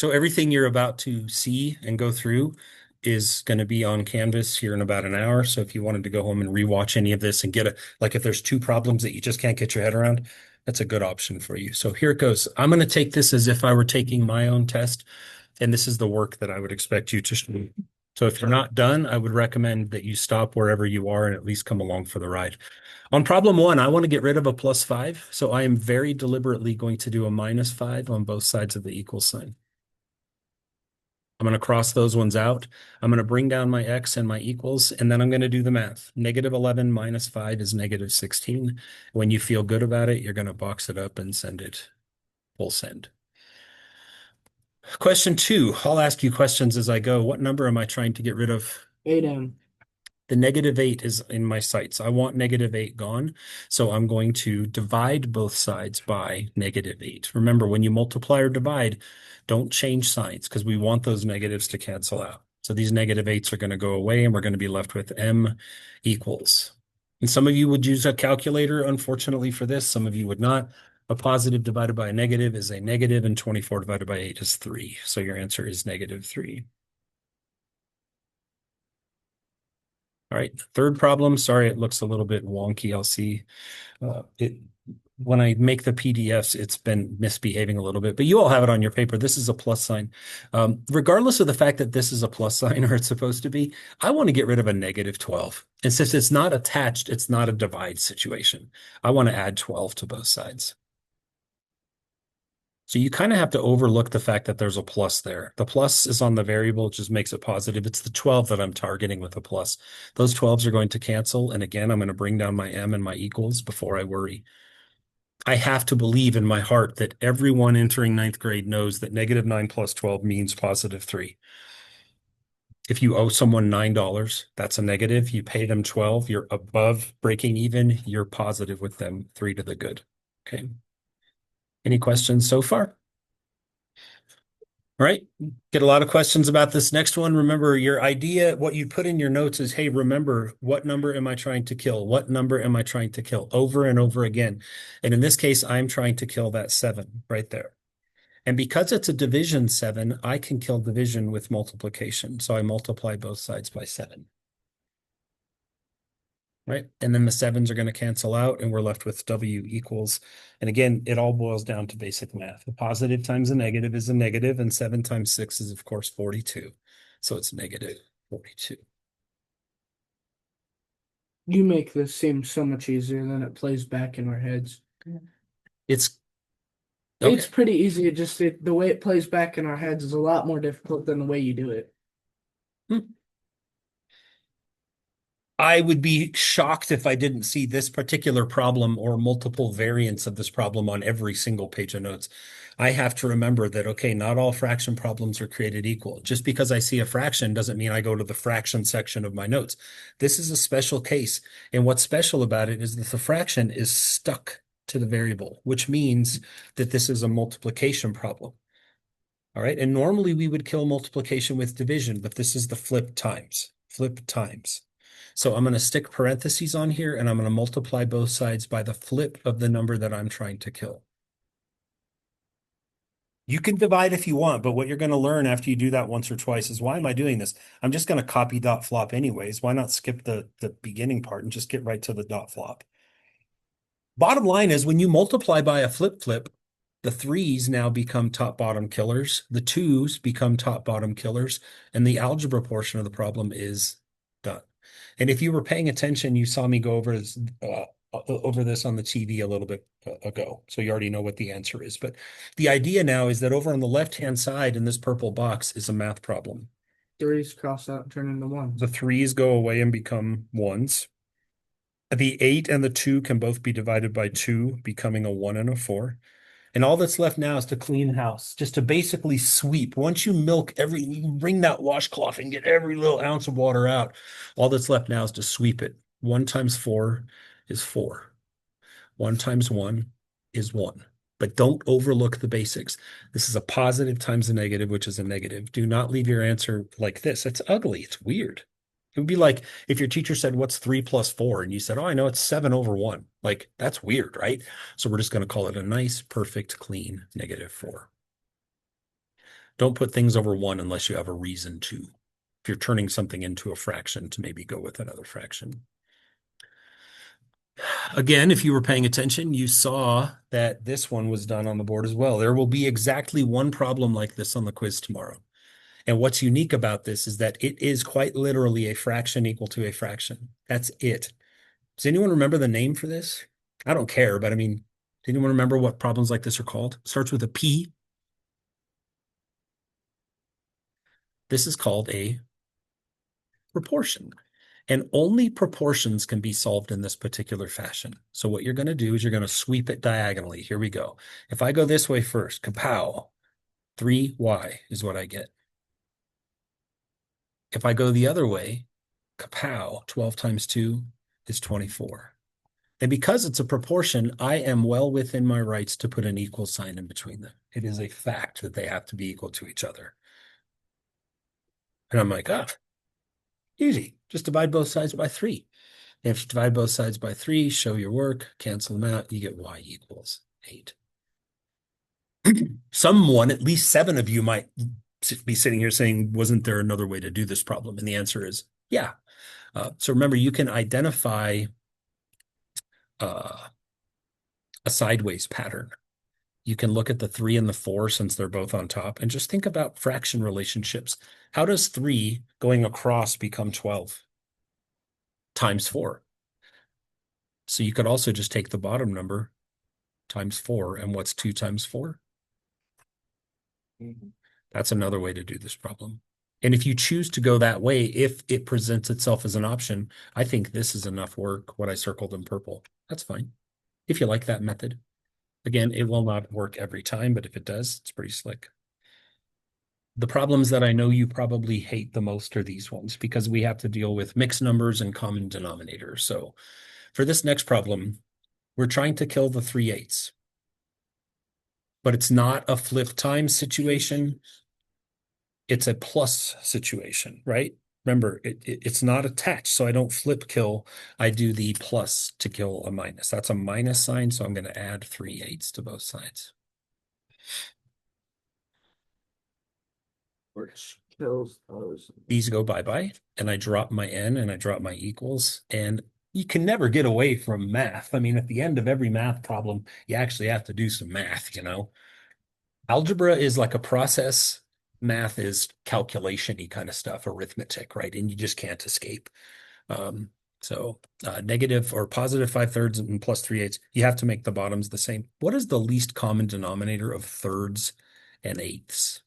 So everything you're about to see and go through is going to be on Canvas here in about an hour. So if you wanted to go home and rewatch any of this and get like if there's two problems that you just can't get your head around, that's a good option for you. So here it goes. I'm going to take this as if I were taking my own test, and this is the work that I would expect you to do. So if you're not done, I would recommend that you stop wherever you are and at least come along for the ride. On problem one, I want to get rid of a +5. So I am very deliberately going to do a -5 on both sides of the equal sign. I'm going to cross those ones out. I'm going to bring down my x and my equals, and then I'm going to do the math. -11 minus 5 is -16. When you feel good about it, you're going to box it up and send it full send. Question two, I'll ask you questions as I go. What number am I trying to get rid of? 8M. The -8 is in my sights. I want -8 gone. So I'm going to divide both sides by -8. Remember, when you multiply or divide, don't change signs because we want those negatives to cancel out. So these -8s are going to go away and we're going to be left with m equals. And some of you would use a calculator, unfortunately, for this. Some of you would not. A positive divided by a negative is a negative, and 24 divided by 8 is 3. So your answer is -3. All right, third problem. Sorry, it looks a little bit wonky. I'll see. It when I make the PDFs, it's been misbehaving a little bit, but you all have it on your paper. This is a plus sign. Regardless of the fact that this is a plus sign or it's supposed to be, I want to get rid of a -12. And since it's not attached, it's not a divide situation. I want to add 12 to both sides. So you kind of have to overlook the fact that there's a plus there. The plus is on the variable, it just makes it positive. It's the 12 that I'm targeting with a plus. Those 12s are going to cancel. And again, I'm going to bring down my m and my equals before I worry. I have to believe in my heart that everyone entering ninth grade knows that -9 plus 12 means +3. If you owe someone $9, that's a negative. You pay them 12, you're above breaking even, you're positive with them, 3 to the good. Okay. Any questions so far? All right. Get a lot of questions about this next one. Remember, your idea, what you put in your notes is, hey, remember, what number am I trying to kill? What number am I trying to kill? Over and over again. And in this case, I'm trying to kill that 7 right there. And because it's a division 7, I can kill division with multiplication. So I multiply both sides by 7. Right? And then the 7s are going to cancel out and we're left with W equals. And again, it all boils down to basic math. A positive times a negative is a negative, and 7 times 6 is, of course, 42. So it's -42. You make this seem so much easier than it plays back in our heads. It's It's okay. pretty easy. The way it plays back in our heads is a lot more difficult than the way you do it. Hmm. I would be shocked if I didn't see this particular problem or multiple variants of this problem on every single page of notes. I have to remember that, okay, not all fraction problems are created equal. Just because I see a fraction doesn't mean I go to the fraction section of my notes. This is a special case. And what's special about it is that the fraction is stuck to the variable, which means that this is a multiplication problem. All right. And normally we would kill multiplication with division, but this is the flip times. Flip times. So I'm going to stick parentheses on here and I'm going to multiply both sides by the flip of the number that I'm trying to kill. You can divide if you want, but what you're going to learn after you do that once or twice is, why am I doing this? I'm just going to copy dot flop anyways. Why not skip the beginning part and just get right to the dot flop? Bottom line is, when you multiply by a flip, the 3s now become top bottom killers. The 2s become top bottom killers. And the algebra portion of the problem is done. And if you were paying attention, you saw me go over this on the TV a little bit ago. So you already know what the answer is. But the idea now is that over on the left-hand side in this purple box is a math problem. Threes cross out and turn into ones. The 3s go away and become 1s. The 8 and the 2 can both be divided by 2, becoming a 1 and a 4. And all that's left now is to clean house, just to basically sweep. Once you wring that washcloth and get every little ounce of water out, all that's left now is to sweep it. 1 times 4 is 4. 1 times 1 is 1. But don't overlook the basics. This is a positive times a negative, which is a negative. Do not leave your answer like this. It's ugly. It's weird. It would be like if your teacher said, what's 3 plus 4? And you said, oh, I know it's 7 over 1. Like, that's weird, right? So we're just going to call it a nice, perfect, clean -4. Don't put things over 1 unless you have a reason to. If you're turning something into a fraction, to maybe go with another fraction. Again, if you were paying attention, you saw that this one was done on the board as well. There will be exactly one problem like this on the quiz tomorrow. And what's unique about this is that it is quite literally a fraction equal to a fraction. That's it. Does anyone remember the name for this? I don't care, but I mean, does anyone remember what problems like this are called? It starts with a P. This is called a proportion. And only proportions can be solved in this particular fashion. So what you're going to do is you're going to sweep it diagonally. Here we go. If I go this way first, kapow, 3y is what I get. If I go the other way, kapow, 12 times 2 is 24. And because it's a proportion, I am well within my rights to put an equal sign in between them. It is a fact that they have to be equal to each other. And I'm like, easy. Just divide both sides by 3. If you divide both sides by 3, show your work, cancel them out, you get y equals 8. Someone, at least 7 of you might be sitting here saying, wasn't there another way to do this problem? And the answer is, yeah. So remember, you can identify a sideways pattern. You can look at the 3 and the 4 since they're both on top and just think about fraction relationships. How does 3 going across become 12 times 4? So you could also just take the bottom number times 4, and what's 2 times 4? That's another way to do this problem. And if you choose to go that way, if it presents itself as an option, I think this is enough work, what I circled in purple. That's fine. If you like that method. Again, it will not work every time, but if it does, it's pretty slick. The problems that I know you probably hate the most are these ones because we have to deal with mixed numbers and common denominators. So for this next problem, we're trying to kill the 3/8. But it's not a flip time situation. It's a plus situation, right? Remember, it's not attached, so I don't flip kill. I do the plus to kill a minus. That's a minus sign, so I'm going to add 3/8 to both sides. Which kills those. These go bye-bye, and I drop my n and I drop my equals, and you can never get away from math. I mean, at the end of every math problem, you actually have to do some math, you know? Algebra is like a process. Math is calculation-y kind of stuff, arithmetic, right? And you just can't escape. So negative or positive 5/3 and plus 3/8, you have to make the bottoms the same. What is the least common denominator of thirds and eighths?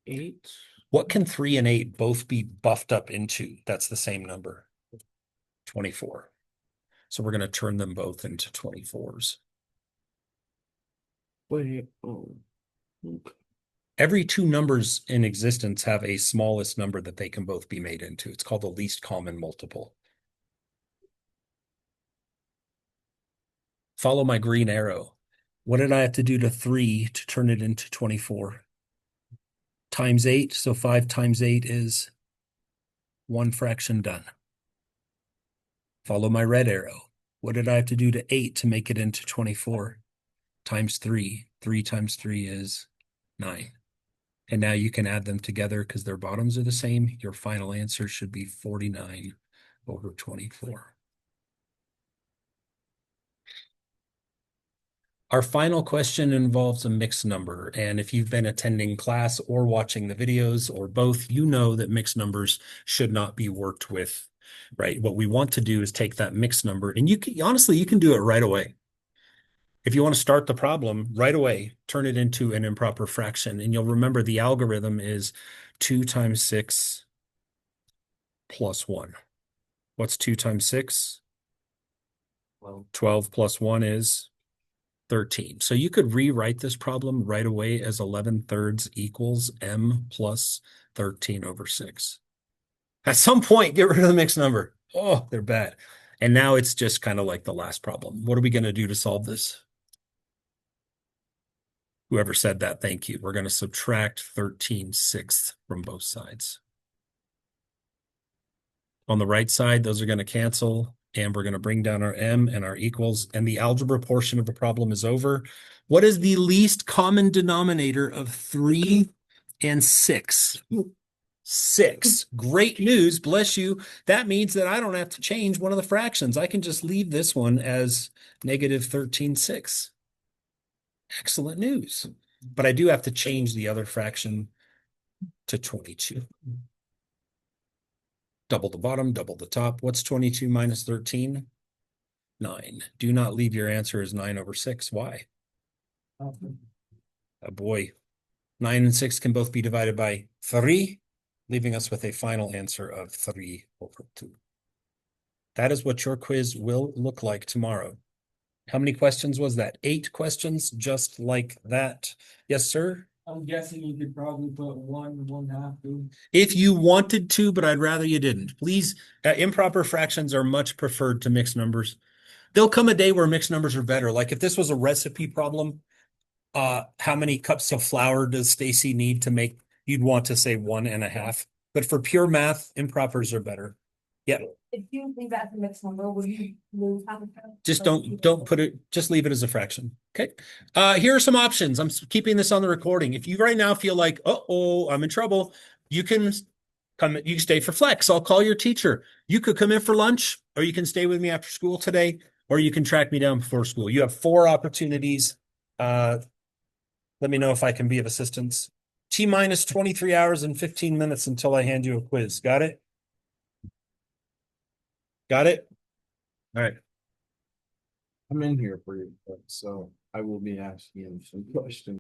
8. What can 3 and 8 both be buffed up into? That's the same number. 24. So we're going to turn them both into 24s. Wait. Oh. Okay. Every 2 numbers in existence have a smallest number that they can both be made into. It's called the least common multiple. Follow my green arrow. What did I have to do to 3 to turn it into 24? Times 8. So 5 times 8 is 1 fraction done. Follow my red arrow. What did I have to do to 8 to make it into 24? Times 3. 3 times 3 is 9. And now you can add them together because their bottoms are the same. Your final answer should be 49 over 24. Our final question involves a mixed number. And if you've been attending class or watching the videos or both, you know that mixed numbers should not be worked with, right? What we want to do is take that mixed number, and you can, honestly, you can do it right away. If you want to start the problem right away, turn it into an improper fraction. And you'll remember the algorithm is 2 times 6 plus 1. What's 2 times 6? 12 plus 1 is 13. So you could rewrite this problem right away as 11/3 equals m plus 13 over 6. At some point, get rid of the mixed number. Oh, they're bad. And now it's just kind of like the last problem. What are we going to do to solve this? Whoever said that, thank you. We're going to subtract 13/6 from both sides. On the right side, those are going to cancel. And we're going to bring down our M and our equals, and the algebra portion of the problem is over. What is the least common denominator of 3 and 6? 6. Great news. Bless you. That means that I don't have to change one of the fractions. I can just leave this one as negative 13/6. Excellent news. But I do have to change the other fraction to 22. Double the bottom, double the top. What's 22 minus 13? 9. Do not leave your answer as 9/6. Why? Oh boy. 9 and 6 can both be divided by 3, leaving us with a final answer of 3/2. That is what your quiz will look like tomorrow. How many questions was that? 8 questions, just like that. Yes, sir? I'm guessing you could probably put 1.5 to. If you wanted to, but I'd rather you didn't. Please, improper fractions are much preferred to mixed numbers. There'll come a day where mixed numbers are better. Like if this was a recipe problem, how many cups of flour does Stacy need to make? You'd want to say 1.5. But for pure math, impropers are better. Yeah. If you leave that as a mixed number, will you lose half a cup? Just don't put it, just leave it as a fraction. Okay. Here are some options. I'm keeping this on the recording. If you right now feel like, oh, I'm in trouble, you can you can stay for flex. I'll call your teacher. You could come in for lunch, or you can stay with me after school today, or you can track me down before school. You have 4 opportunities. Let me know if I can be of assistance. T minus 23 hours and 15 minutes until I hand you a quiz. Got it? Got it? All right. I'm in here for you, so I will be asking you some questions.